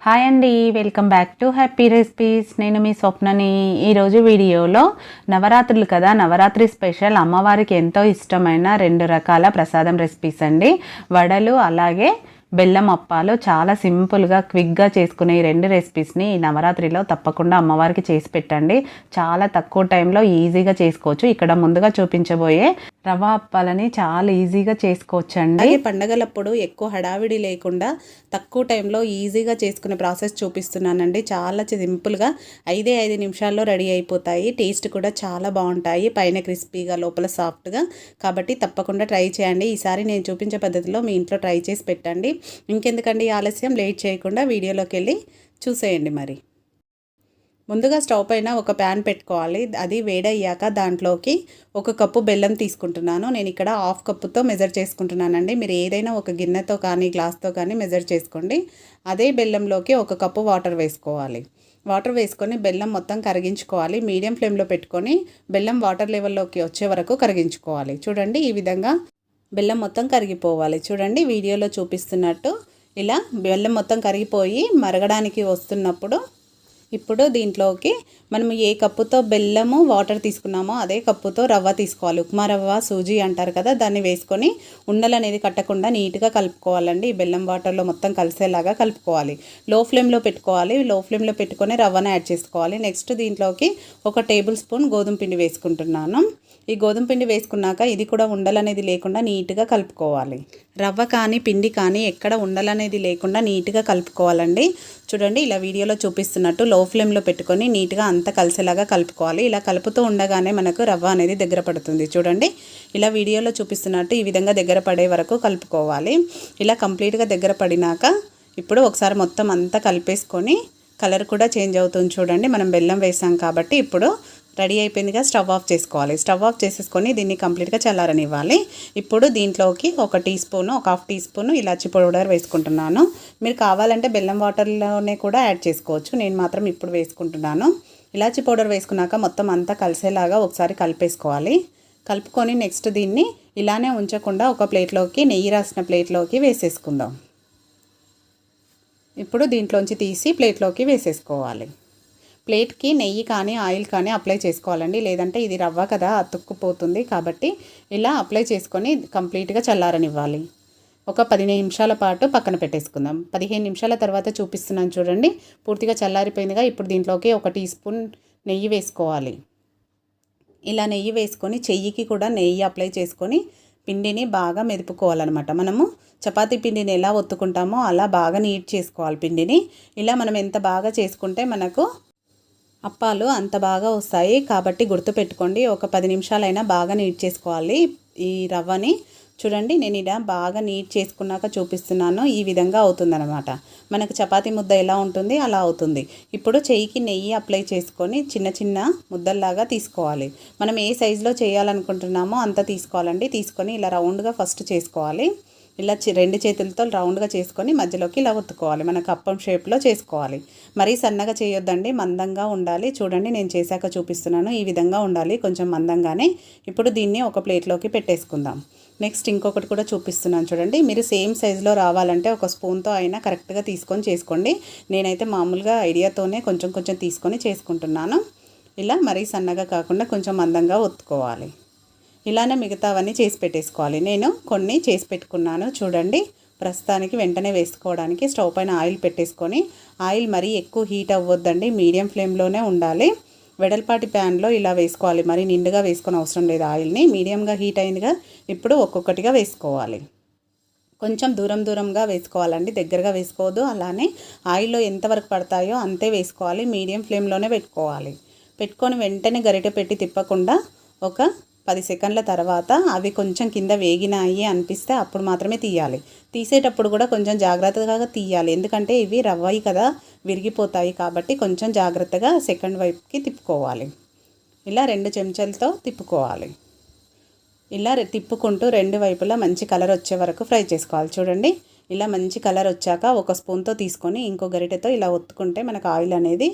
Hi అండి, welcome back to happy recipes. నేను మీ స్వప్నని. ఈరోజు వీడియోలో నవరాత్రులు కదా, నవరాత్రి స్పెషల్ అమ్మవారికి ఎంతో ఇష్టమైన 2 రకాల ప్రసాదం రెసిపీస్ అండి. వడలు అలాగే బెల్లం అప్పాలు చాలా సింపుల్గా క్విక్గా చేసుకునే ఈ 2 రెసిపీస్ని ఈ నవరాత్రిలో తప్పకుండా అమ్మవారికి చేసి పెట్టండి. చాలా తక్కువ టైంలో ఈజీగా చేసుకోవచ్చు. ఇక్కడ ముందుగా చూపించబోయే రవ్వ అప్పాలని చాలా ఈజీగా చేసుకోవచ్చు అండి. పండగలప్పుడు ఎక్కువ హడావిడి లేకుండా తక్కువ టైంలో ఈజీగా చేసుకునే ప్రాసెస్ చూపిస్తున్నానండి. చాలా సింపుల్గా 5 నిమిషాల్లో రెడీ అయిపోతాయి. టేస్ట్ కూడా చాలా బాగుంటాయి, పైన క్రిస్పీగా లోపల సాఫ్ట్గా. కాబట్టి తప్పకుండా ట్రై చేయండి. ఈసారి నేను చూపించే పద్ధతిలో మీ ఇంట్లో ట్రై చేసి పెట్టండి. ఇంకెందుకండి ఆలస్యం, లేట్ చేయకుండా వీడియోలోకి వెళ్ళి చూసేయండి. మరి ముందుగా స్టవ్ పైన ఒక ప్యాన్ పెట్టుకోవాలి. అది వేడయ్యాక దాంట్లోకి 1 కప్పు బెల్లం తీసుకుంటున్నాను. నేను ఇక్కడ 1/2 కప్పుతో మెజర్ చేసుకుంటున్నానండి. మీరు ఏదైనా ఒక గిన్నెతో కానీ గ్లాస్తో కానీ మెజర్ చేసుకోండి. అదే బెల్లంలోకి 1 కప్పు వాటర్ వేసుకోవాలి. వాటర్ వేసుకొని బెల్లం మొత్తం కరిగించుకోవాలి. మీడియం ఫ్లేమ్లో పెట్టుకొని బెల్లం వాటర్ లెవెల్లోకి వచ్చే వరకు కరిగించుకోవాలి. చూడండి, ఈ విధంగా బెల్లం మొత్తం కరిగిపోవాలి. చూడండి, వీడియోలో చూపిస్తున్నట్టు ఇలా బెల్లం మొత్తం కరిగిపోయి మరగడానికి వస్తున్నప్పుడు ఇప్పుడు దీంట్లోకి మనం ఏ కప్పుతో బెల్లము వాటర్ తీసుకున్నామో అదే కప్పుతో రవ్వ తీసుకోవాలి. ఉప్మా రవ్వ, సూజీ అంటారు కదా, దాన్ని వేసుకొని ఉండలు అనేది కట్టకుండా నీట్గా కలుపుకోవాలండి. ఈ బెల్లం వాటర్లో మొత్తం కలిసేలాగా కలుపుకోవాలి. లో ఫ్లేమ్లో పెట్టుకోవాలి. లో ఫ్లేమ్లో పెట్టుకొని రవ్వను యాడ్ చేసుకోవాలి. నెక్స్ట్ దీంట్లోకి 1 టేబుల్ స్పూన్ గోధుమ పిండి వేసుకుంటున్నాను. ఈ గోధుమ పిండి వేసుకున్నాక ఇది కూడా ఉండలనేది లేకుండా నీట్గా కలుపుకోవాలి. రవ్వ కానీ పిండి కానీ ఎక్కడ ఉండలనేది లేకుండా నీట్గా కలుపుకోవాలండి. చూడండి, ఇలా వీడియోలో చూపిస్తున్నట్టు లో ఫ్లేమ్లో పెట్టుకొని నీట్గా అంతా కలిసేలాగా కలుపుకోవాలి. ఇలా కలుపుతూ ఉండగానే మనకు రవ్వ అనేది దగ్గర పడుతుంది. చూడండి, ఇలా వీడియోలో చూపిస్తున్నట్టు ఈ విధంగా దగ్గర పడే వరకు కలుపుకోవాలి. ఇలా కంప్లీట్గా దగ్గర పడినాక ఇప్పుడు ఒకసారి మొత్తం అంతా కలిపేసుకొని కలర్ కూడా చేంజ్ అవుతుంది. చూడండి, మనం బెల్లం వేసాం కాబట్టి ఇప్పుడు రెడీ అయిపోయిందిగా. స్టవ్ ఆఫ్ చేసుకోవాలి. స్టవ్ ఆఫ్ చేసేసుకొని దీన్ని కంప్లీట్గా చల్లారనివ్వాలి. ఇప్పుడు దీంట్లోకి 1 టీ స్పూను, 1/2 టీ స్పూను ఇలాచి పౌడర్ వేసుకుంటున్నాను. మీరు కావాలంటే బెల్లం వాటర్లోనే కూడా యాడ్ చేసుకోవచ్చు. నేను మాత్రం ఇప్పుడు వేసుకుంటున్నాను. ఇలాచి పౌడర్ వేసుకున్నాక మొత్తం అంతా కలిసేలాగా ఒకసారి కలిపేసుకోవాలి. కలుపుకొని నెక్స్ట్ దీన్ని ఇలానే ఉంచకుండా ఒక ప్లేట్లోకి, నెయ్యి రాసిన ప్లేట్లోకి వేసేసుకుందాం. ఇప్పుడు దీంట్లోంచి తీసి ప్లేట్లోకి వేసేసుకోవాలి. ప్లేట్కి నెయ్యి కానీ ఆయిల్ కానీ అప్లై చేసుకోవాలండి. లేదంటే ఇది రవ్వ కదా, అతుక్కుపోతుంది. కాబట్టి ఇలా అప్లై చేసుకొని కంప్లీట్గా చల్లారనివ్వాలి. ఒక 15 నిమిషాల పాటు పక్కన పెట్టేసుకుందాం. 15 నిమిషాల తర్వాత చూపిస్తున్నాను చూడండి, పూర్తిగా చల్లారిపోయిందిగా. ఇప్పుడు దీంట్లోకి 1 టీ స్పూన్ నెయ్యి వేసుకోవాలి. ఇలా నెయ్యి వేసుకొని చెయ్యికి కూడా నెయ్యి అప్లై చేసుకొని పిండిని బాగా మెదుపుకోవాలన్నమాట. మనము చపాతీ పిండిని ఎలా ఒత్తుకుంటామో అలా బాగా నీట్ చేసుకోవాలి పిండిని. ఇలా మనం ఎంత బాగా చేసుకుంటే మనకు అప్పాలు అంత బాగా వస్తాయి. కాబట్టి గుర్తుపెట్టుకోండి, ఒక 10 నిమిషాలైనా బాగా నీట్ చేసుకోవాలి ఈ రవ్వని. చూడండి, నేను ఇలా బాగా నీట్ చేసుకున్నాక చూపిస్తున్నాను. ఈ విధంగా అవుతుందన్నమాట. మనకు చపాతీ ముద్ద ఎలా ఉంటుంది అలా అవుతుంది. ఇప్పుడు చెయ్యికి నెయ్యి అప్లై చేసుకొని చిన్న చిన్న ముద్దల్లాగా తీసుకోవాలి. మనం ఏ సైజులో చేయాలనుకుంటున్నామో అంత తీసుకోవాలండి. తీసుకొని ఇలా రౌండ్గా ఫస్ట్ చేసుకోవాలి. ఇలా 2 చేతులతో రౌండ్గా చేసుకొని మధ్యలోకి ఇలా ఒత్తుకోవాలి. మనకు అప్పం షేప్లో చేసుకోవాలి. మరీ సన్నగా చేయొద్దండి, మందంగా ఉండాలి. చూడండి, నేను చేశాక చూపిస్తున్నాను. ఈ విధంగా ఉండాలి, కొంచెం మందంగానే. ఇప్పుడు దీన్ని ఒక ప్లేట్లోకి పెట్టేసుకుందాం. నెక్స్ట్ ఇంకొకటి కూడా చూపిస్తున్నాను చూడండి. మీరు సేమ్ సైజులో రావాలంటే 1 స్పూన్తో అయినా కరెక్ట్గా తీసుకొని చేసుకోండి. నేనైతే మామూలుగా ఐడియాతోనే కొంచెం కొంచెం తీసుకొని చేసుకుంటున్నాను. ఇలా మరీ సన్నగా కాకుండా కొంచెం మందంగా ఒత్తుకోవాలి. ఇలానే మిగతావన్నీ చేసి పెట్టేసుకోవాలి. నేను కొన్ని చేసి పెట్టుకున్నాను చూడండి. ప్రస్తుతానికి వెంటనే వేసుకోవడానికి స్టవ్ పైన ఆయిల్ పెట్టేసుకొని, ఆయిల్ మరీ ఎక్కువ హీట్ అవ్వద్దండి, మీడియం ఫ్లేమ్లోనే ఉండాలి. వెడల్పాటి ప్యాన్లో ఇలా వేసుకోవాలి. మరి నిండుగా వేసుకొని అవసరం లేదు. ఆయిల్ని మీడియంగా హీట్ అయిందిగా. ఇప్పుడు ఒక్కొక్కటిగా వేసుకోవాలి. కొంచెం దూరంగా వేసుకోవాలండి, దగ్గరగా వేసుకోవద్దు. అలానే ఆయిల్లో ఎంతవరకు పడతాయో అంతే వేసుకోవాలి. మీడియం ఫ్లేమ్లోనే పెట్టుకోవాలి. పెట్టుకొని వెంటనే గరిటె పెట్టి తిప్పకుండా ఒక 10 సెకండ్ల తర్వాత అవి కొంచెం కింద వేగినాయి అనిపిస్తే అప్పుడు మాత్రమే తీయాలి. తీసేటప్పుడు కూడా కొంచెం జాగ్రత్తగా తీయాలి. ఎందుకంటే ఇవి రవ్వయి కదా, విరిగిపోతాయి. కాబట్టి కొంచెం జాగ్రత్తగా సెకండ్ వైపుకి తిప్పుకోవాలి. ఇలా 2 చెంచాలతో తిప్పుకోవాలి. ఇలా తిప్పుకుంటూ 2 వైపులా మంచి కలర్ వచ్చే వరకు ఫ్రై చేసుకోవాలి. చూడండి, ఇలా మంచి కలర్ వచ్చాక 1 స్పూన్తో తీసుకొని ఇంకో గరిటెతో ఇలా ఒత్తుకుంటే మనకు ఆయిల్ అనేది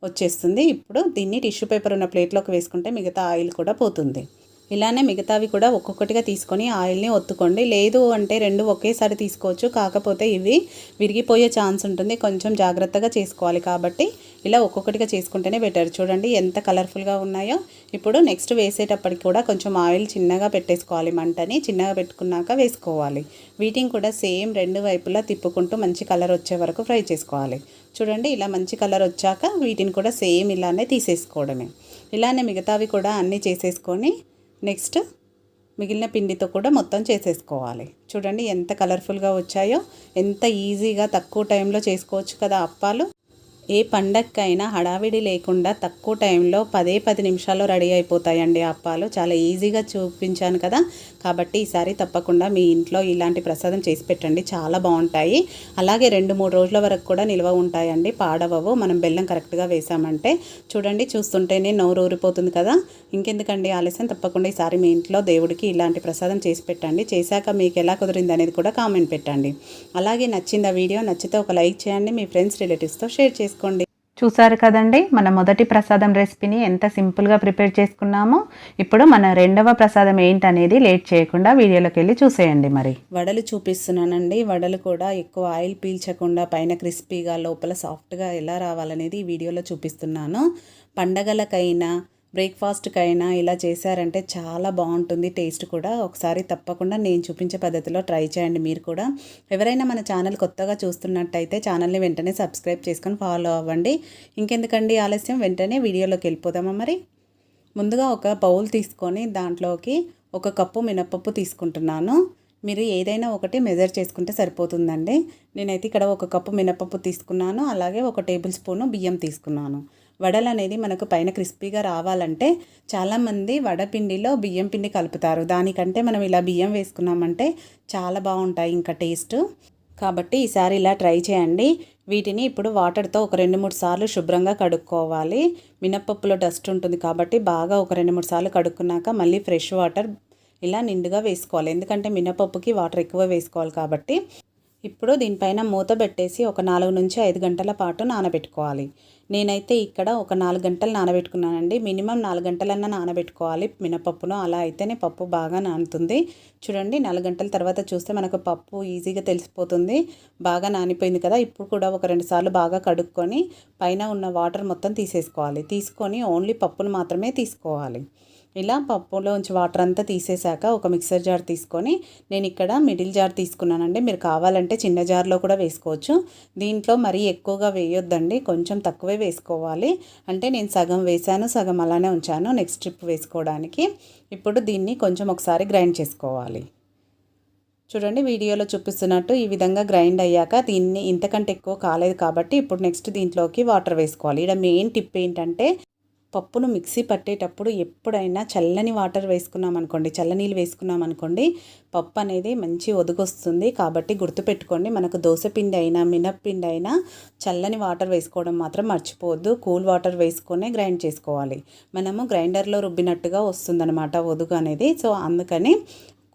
వచ్చేస్తుంది. ఇప్పుడు దీన్ని టిష్యూ పేపర్ ఉన్న ప్లేట్లోకి వేసుకుంటే మిగతా ఆయిల్ కూడా పోతుంది. ఇలానే మిగతావి కూడా ఒక్కొక్కటిగా తీసుకొని ఆయిల్ని ఒత్తుకోండి. లేదు అంటే 2 ఒకేసారి తీసుకోవచ్చు. కాకపోతే ఇవి విరిగిపోయే ఛాన్స్ ఉంటుంది. కొంచెం జాగ్రత్తగా చేసుకోవాలి. కాబట్టి ఇలా ఒక్కొక్కటిగా చేసుకుంటేనే బెటర్. చూడండి ఎంత కలర్ఫుల్గా ఉన్నాయో. ఇప్పుడు నెక్స్ట్ వేసేటప్పటికి కూడా కొంచెం ఆయిల్ చిన్నగా పెట్టేసుకోవాలి. మంటని చిన్నగా పెట్టుకున్నాక వేసుకోవాలి. వీటిని కూడా సేమ్ 2 వైపులా తిప్పుకుంటూ మంచి కలర్ వచ్చే వరకు ఫ్రై చేసుకోవాలి. చూడండి ఇలా మంచి కలర్ వచ్చాక వీటిని కూడా సేమ్ ఇలానే తీసేసుకోవడమే. ఇలానే మిగతావి కూడా అన్నీ చేసేసుకొని నెక్స్ట్ మిగిలిన పిండితో కూడా మొత్తం చేసేసుకోవాలి. చూడండి ఎంత కలర్ఫుల్గా వచ్చాయో. ఎంత ఈజీగా తక్కువ టైంలో చేసుకోవచ్చు కదా అప్పాలు. ఏ పండక్కైనా హడావిడి లేకుండా తక్కువ టైంలో 10 నిమిషాల్లో రెడీ అయిపోతాయండి అప్పాలు. చాలా ఈజీగా చూపించాను కదా. కాబట్టి ఈసారి తప్పకుండా మీ ఇంట్లో ఇలాంటి ప్రసాదం చేసి పెట్టండి. చాలా బాగుంటాయి. అలాగే 2-3 రోజుల వరకు కూడా నిల్వ ఉంటాయండి, పాడవవు. మనం బెల్లం కరెక్ట్గా వేసామంటే. చూడండి చూస్తుంటేనే నోరు ఊరిపోతుంది కదా. ఇంకెందుకండి ఆలస్యం, తప్పకుండా ఈసారి మీ ఇంట్లో దేవుడికి ఇలాంటి ప్రసాదం చేసి పెట్టండి. చేశాక మీకు ఎలా కుదిరింది అనేది కూడా కామెంట్ పెట్టండి. అలాగే నచ్చింది ఆ వీడియో, నచ్చితే ఒక లైక్ చేయండి. మీ ఫ్రెండ్స్ రిలేటివ్స్తో షేర్ చేసుకోండి. చూసారు కదండి మన మొదటి ప్రసాదం రెసిపీని ఎంత సింపుల్గా ప్రిపేర్ చేసుకున్నామో. ఇప్పుడు మన రెండవ ప్రసాదం ఏంటనేది లేట్ చేయకుండా వీడియోలోకి వెళ్ళి చూసేయండి. మరి వడలు చూపిస్తున్నానండి. వడలు కూడా ఎక్కువ ఆయిల్ పీల్చకుండా పైన క్రిస్పీగా లోపల సాఫ్ట్గా ఎలా రావాలనేది ఈ వీడియోలో చూపిస్తున్నాను. పండగలకైనా బ్రేక్ఫాస్ట్కైనా ఇలా చేశారంటే చాలా బాగుంటుంది. టేస్ట్ కూడా ఒకసారి తప్పకుండా నేను చూపించే పద్ధతిలో ట్రై చేయండి మీరు కూడా. ఎవరైనా మన ఛానల్ కొత్తగా చూస్తున్నట్టయితే ఛానల్ని వెంటనే సబ్స్క్రైబ్ చేసుకొని ఫాలో అవ్వండి. ఇంకెందుకండి ఆలస్యం, వెంటనే వీడియోలోకి వెళ్ళిపోదామా. మరి ముందుగా ఒక బౌల్ తీసుకొని దాంట్లోకి 1 కప్పు మినపప్పు తీసుకుంటున్నాను. మీరు ఏదైనా ఒకటి మెజర్ చేసుకుంటే సరిపోతుందండి. నేనైతే ఇక్కడ 1 కప్పు మినపప్పు తీసుకున్నాను. అలాగే 1 టేబుల్ స్పూను బియ్యం తీసుకున్నాను. వడలు అనేది మనకు పైన క్రిస్పీగా రావాలంటే చాలామంది వడపిండిలో బియ్యం పిండి కలుపుతారు. దానికంటే మనం ఇలా బియ్యం వేసుకున్నామంటే చాలా బాగుంటాయి ఇంకా టేస్ట్. కాబట్టి ఈసారి ఇలా ట్రై చేయండి. వీటిని ఇప్పుడు వాటర్తో ఒక 2-3 సార్లు శుభ్రంగా కడుక్కోవాలి. మినపప్పులో డస్ట్ ఉంటుంది కాబట్టి బాగా ఒక 2-3 సార్లు కడుక్కున్నాక మళ్ళీ ఫ్రెష్ వాటర్ ఇలా నిండుగా వేసుకోవాలి. ఎందుకంటే మినపప్పుకి వాటర్ ఎక్కువ వేసుకోవాలి కాబట్టి. ఇప్పుడు దీనిపైన మూత పెట్టేసి ఒక 4-5 గంటల పాటు నానబెట్టుకోవాలి. నేనైతే ఇక్కడ ఒక 4 గంటలు నానబెట్టుకున్నానండి. మినిమం 4 గంటలన్నా నానబెట్టుకోవాలి మినపప్పును. అలా అయితేనే పప్పు బాగా నానుతుంది. చూడండి 4 గంటల తర్వాత చూస్తే మనకు పప్పు ఈజీగా తెలిసిపోతుంది. బాగా నానిపోయింది కదా. ఇప్పుడు కూడా ఒక 2 సార్లు బాగా కడుక్కొని పైన ఉన్న వాటర్ మొత్తం తీసేసుకోవాలి. తీసుకొని ఓన్లీ పప్పును మాత్రమే తీసుకోవాలి. ఇలా పప్పులోంచి వాటర్ అంతా తీసేశాక ఒక మిక్సర్ జార్ తీసుకొని, నేను ఇక్కడ మిడిల్ జార్ తీసుకున్నానండి. మీరు కావాలంటే చిన్న జార్లో కూడా వేసుకోవచ్చు. దీంట్లో మరీ ఎక్కువగా వేయొద్దండి, కొంచెం తక్కువే వేసుకోవాలి. అంటే నేను సగం వేసాను, సగం అలానే ఉంచాను నెక్స్ట్ ట్రిప్ వేసుకోవడానికి. ఇప్పుడు దీన్ని కొంచెం ఒకసారి గ్రైండ్ చేసుకోవాలి. చూడండి వీడియోలో చూపిస్తున్నట్టు ఈ విధంగా గ్రైండ్ అయ్యాక దీన్ని ఇంతకంటే ఎక్కువ కాలేదు కాబట్టి ఇప్పుడు నెక్స్ట్ దీంట్లోకి వాటర్ వేసుకోవాలి. ఇక్కడ మెయిన్ టిప్ ఏంటంటే పప్పును మిక్సీ పట్టేటప్పుడు ఎప్పుడైనా చల్లని వాటర్ వేసుకున్నాం అనుకోండి, చల్లనీళ్ళు వేసుకున్నాం అనుకోండి, పప్పు అనేది మంచి ఒదుగొస్తుంది. కాబట్టి గుర్తుపెట్టుకోండి, మనకు దోసపిండి అయినా మినప్పిండి అయినా చల్లని వాటర్ వేసుకోవడం మాత్రం మర్చిపోవద్దు. కూల్ వాటర్ వేసుకొనే గ్రైండ్ చేసుకోవాలి. మనము గ్రైండర్లో రుబ్బినట్టుగా వస్తుందన్నమాట ఒదుగు అనేది. సో అందుకని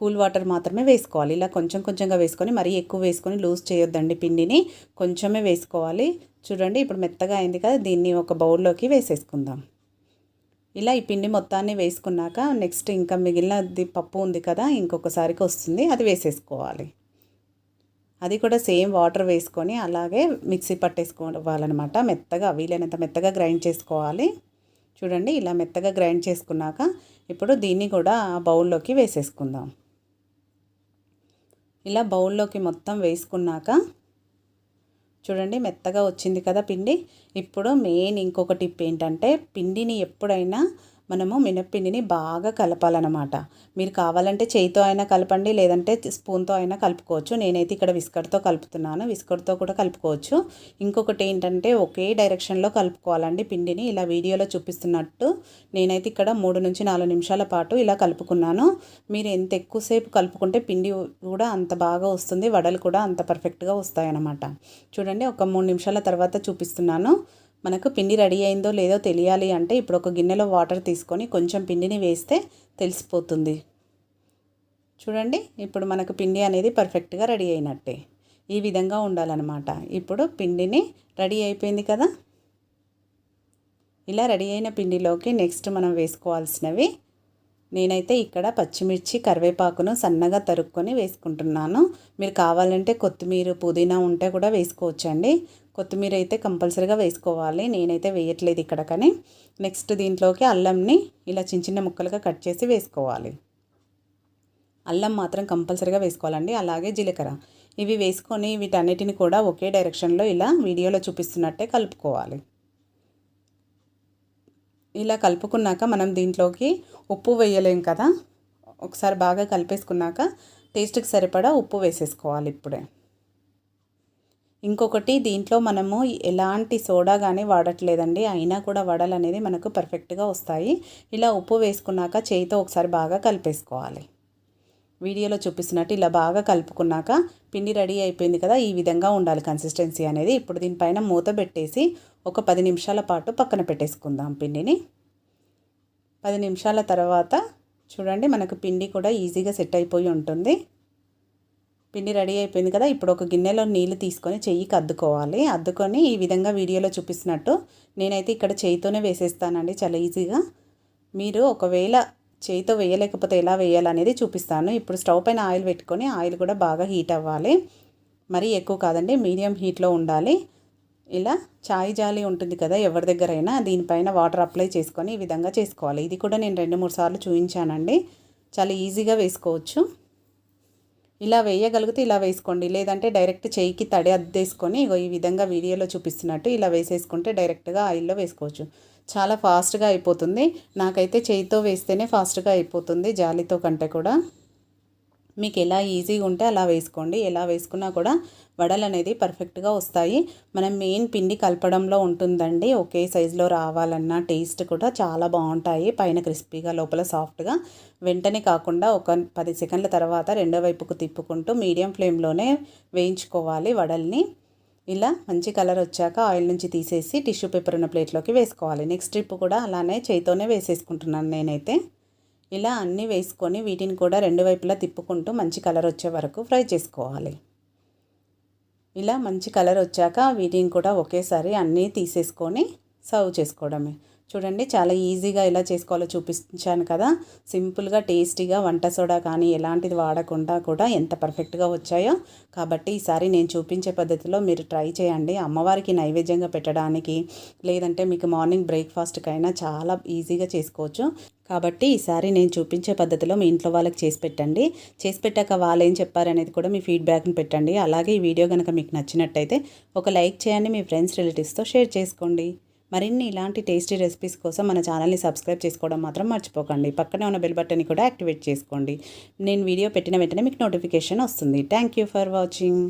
కూల్ వాటర్ మాత్రమే వేసుకోవాలి. ఇలా కొంచెం కొంచెంగా వేసుకొని మరీ ఎక్కువ వేసుకొని లూజ్ చేయొద్దండి పిండిని, కొంచెమే వేసుకోవాలి. చూడండి ఇప్పుడు మెత్తగా అయింది కదా, దీన్ని ఒక బౌల్లోకి వేసేసుకుందాం. ఇలా ఈ పిండి మొత్తాన్ని వేసుకున్నాక నెక్స్ట్ ఇంకా మిగిలినది పప్పు ఉంది కదా, ఇంకొకసారికి వస్తుంది, అది వేసేసుకోవాలి. అది కూడా సేమ్ వాటర్ వేసుకొని అలాగే మిక్సీ పట్టేసుకోవాలన్నమాట. మెత్తగా వీలైనంత మెత్తగా గ్రైండ్ చేసుకోవాలి. చూడండి ఇలా మెత్తగా గ్రైండ్ చేసుకున్నాక ఇప్పుడు దీన్ని కూడా ఆ బౌల్లోకి వేసేసుకుందాం. ఇలా బౌల్లోకి మొత్తం వేసుకున్నాక చూడండి మెత్తగా వచ్చింది కదా పిండి. ఇప్పుడు మెయిన్ ఇంకొక టిప్ ఏంటంటే పిండిని ఎప్పుడైనా మనము మినప్పిండిని బాగా కలపాలన్నమాట. మీరు కావాలంటే చేయితో అయినా కలపండి, లేదంటే స్పూన్తో అయినా కలుపుకోవచ్చు. నేనైతే ఇక్కడ విస్కర్తో కలుపుతున్నాను, విస్కర్తో కూడా కలుపుకోవచ్చు. ఇంకొకటి ఏంటంటే ఒకే డైరెక్షన్లో కలుపుకోవాలండి పిండిని. ఇలా వీడియోలో చూపిస్తున్నట్టు నేనైతే ఇక్కడ 3-4 నిమిషాల పాటు ఇలా కలుపుకున్నాను. మీరు ఎంత ఎక్కువసేపు కలుపుకుంటే పిండి కూడా అంత బాగా వస్తుంది, వడలు కూడా అంత పర్ఫెక్ట్గా వస్తాయన్నమాట. చూడండి ఒక 3 నిమిషాల తర్వాత చూపిస్తున్నాను. మనకు పిండి రెడీ అయిందో లేదో తెలియాలి అంటే ఇప్పుడు ఒక గిన్నెలో వాటర్ తీసుకొని కొంచెం పిండిని వేస్తే తెలిసిపోతుంది. చూడండి ఇప్పుడు మనకు పిండి అనేది పర్ఫెక్ట్గా రెడీ అయినట్టే. ఈ విధంగా ఉండాలన్నమాట. ఇప్పుడు పిండిని రెడీ అయిపోయింది కదా. ఇలా రెడీ అయిన పిండిలోకి నెక్స్ట్ మనం వేసుకోవాల్సినవి నేనైతే ఇక్కడ పచ్చిమిర్చి కరివేపాకును సన్నగా తరుక్కొని వేసుకుంటున్నాను. మీరు కావాలంటే కొత్తిమీర పుదీనా ఉంటే కూడా వేసుకోవచ్చండి. కొత్తిమీర అయితే కంపల్సరీగా వేసుకోవాలి. నేనైతే వేయట్లేదు ఇక్కడ. కానీ నెక్స్ట్ దీంట్లోకి అల్లంని ఇలా చిన్న చిన్న ముక్కలుగా కట్ చేసి వేసుకోవాలి. అల్లం మాత్రం కంపల్సరీగా వేసుకోవాలండి. అలాగే జీలకర్ర ఇవి వేసుకొని వీటన్నిటిని కూడా ఒకే డైరెక్షన్లో ఇలా వీడియోలో చూపిస్తున్నట్టే కలుపుకోవాలి. ఇలా కలుపుకున్నాక మనం దీంట్లోకి ఉప్పు వేయలేం కదా, ఒకసారి బాగా కలిపేసుకున్నాక టేస్ట్కి సరిపడా ఉప్పు వేసేసుకోవాలి ఇప్పుడే. ఇంకొకటి, దీంట్లో మనము ఎలాంటి సోడా కానీ వాడట్లేదండి, అయినా కూడా వడలు అనేది మనకు పర్ఫెక్ట్గా వస్తాయి. ఇలా ఉప్పు వేసుకున్నాక చేయితో ఒకసారి బాగా కలిపేసుకోవాలి. వీడియోలో చూపిస్తున్నట్టు ఇలా బాగా కలుపుకున్నాక పిండి రెడీ అయిపోయింది కదా, ఈ విధంగా ఉండాలి కన్సిస్టెన్సీ అనేది. ఇప్పుడు దీనిపైన మూత పెట్టేసి ఒక 10 నిమిషాల పాటు పక్కన పెట్టేసుకుందాం పిండిని. 10 నిమిషాల తర్వాత చూడండి, మనకు పిండి కూడా ఈజీగా సెట్ అయిపోయి ఉంటుంది. పిండి రెడీ అయిపోయింది కదా, ఇప్పుడు ఒక గిన్నెలో నీళ్ళు తీసుకొని చెయ్యికి అద్దుకోవాలి. అద్దుకొని ఈ విధంగా వీడియోలో చూపిస్తున్నట్టు నేనైతే ఇక్కడ చేయితోనే వేసేస్తానండి, చాలా ఈజీగా. మీరు ఒకవేళ చేయితో వేయలేకపోతే ఎలా వేయాలనేది చూపిస్తాను. ఇప్పుడు స్టవ్ పైన ఆయిల్ పెట్టుకొని ఆయిల్ కూడా బాగా హీట్ అవ్వాలి. మరీ ఎక్కువ కాదండి, మీడియం హీట్లో ఉండాలి. ఇలా చాయ్ జాలి ఉంటుంది కదా ఎవరి దగ్గరైనా, దీనిపైన వాటర్ అప్లై చేసుకొని ఈ విధంగా చేసుకోవాలి. ఇది కూడా నేను 2-3 సార్లు చూపించానండి, చాలా ఈజీగా వేసుకోవచ్చు. ఇలా వేయగలిగితే ఇలా వేసుకోండి, లేదంటే డైరెక్ట్ చేయికి తడి అద్దేసుకొని ఈ విధంగా వీడియోలో చూపిస్తున్నట్టు ఇలా వేసేసుకుంటే డైరెక్ట్గా ఆయిల్లో వేసుకోవచ్చు. చాలా ఫాస్ట్గా అయిపోతుంది. నాకైతే చేయితో వేస్తేనే ఫాస్ట్గా అయిపోతుంది, జాలితో కంటే కూడా. మీకు ఎలా ఈజీగా ఉంటే అలా వేసుకోండి. ఎలా వేసుకున్నా కూడా వడలు అనేది పర్ఫెక్ట్గా వస్తాయి. మనం మెయిన్ పిండి కలపడంలో ఉంటుందండి. ఒకే సైజులో రావాలన్నా టేస్ట్ కూడా చాలా బాగుంటాయి. పైన క్రిస్పీగా లోపల సాఫ్ట్గా. వెంటనే కాకుండా ఒక 10 సెకండ్ల తర్వాత రెండో వైపుకు తిప్పుకుంటూ మీడియం ఫ్లేమ్లోనే వేయించుకోవాలి వడల్ని. ఇలా మంచి కలర్ వచ్చాక ఆయిల్ నుంచి తీసేసి టిష్యూ పేపర్ ఉన్న ప్లేట్లోకి వేసుకోవాలి. నెక్స్ట్ ట్రిప్ కూడా అలానే చేయితోనే వేసేసుకుంటున్నాను నేనైతే. ఇలా అన్నీ వేసుకొని వీటిని కూడా రెండు వైపులా తిప్పుకుంటూ మంచి కలర్ వచ్చే వరకు ఫ్రై చేసుకోవాలి. ఇలా మంచి కలర్ వచ్చాక వీటిని కూడా ఒకేసారి అన్నీ తీసేసుకొని సర్వ్ చేసుకోవడమే. చూడండి, చాలా ఈజీగా ఎలా చేసుకోవాలో చూపించాను కదా. సింపుల్గా టేస్టీగా వంట సోడా కానీ ఎలాంటిది వాడకుండా కూడా ఎంత పర్ఫెక్ట్గా వచ్చాయో. కాబట్టి ఈసారి నేను చూపించే పద్ధతిలో మీరు ట్రై చేయండి. అమ్మవారికి నైవేద్యంగా పెట్టడానికి, లేదంటే మీకు మార్నింగ్ బ్రేక్ఫాస్ట్కైనా చాలా ఈజీగా చేసుకోవచ్చు. కాబట్టి ఈసారి నేను చూపించే పద్ధతిలో మీ ఇంట్లో వాళ్ళకి చేసి పెట్టండి. చేసి పెట్టాక వాళ్ళు ఏం చెప్పారనేది కూడా మీ ఫీడ్బ్యాక్ని పెట్టండి. అలాగే ఈ వీడియో కనుక మీకు నచ్చినట్టయితే ఒక లైక్ చేయండి, మీ ఫ్రెండ్స్ రిలేటివ్స్తో షేర్ చేసుకోండి. మరిన్ని ఇలాంటి టేస్టీ రెసిపీస్ కోసం మన ఛానల్ని సబ్స్క్రైబ్ చేసుకోవడం మాత్రం మర్చిపోకండి. పక్కనే ఉన్న బెల్ బటన్ని కూడా యాక్టివేట్ చేసుకోండి. నేను వీడియో పెట్టిన వెంటనే మీకు నోటిఫికేషన్ వస్తుంది. Thank you for watching.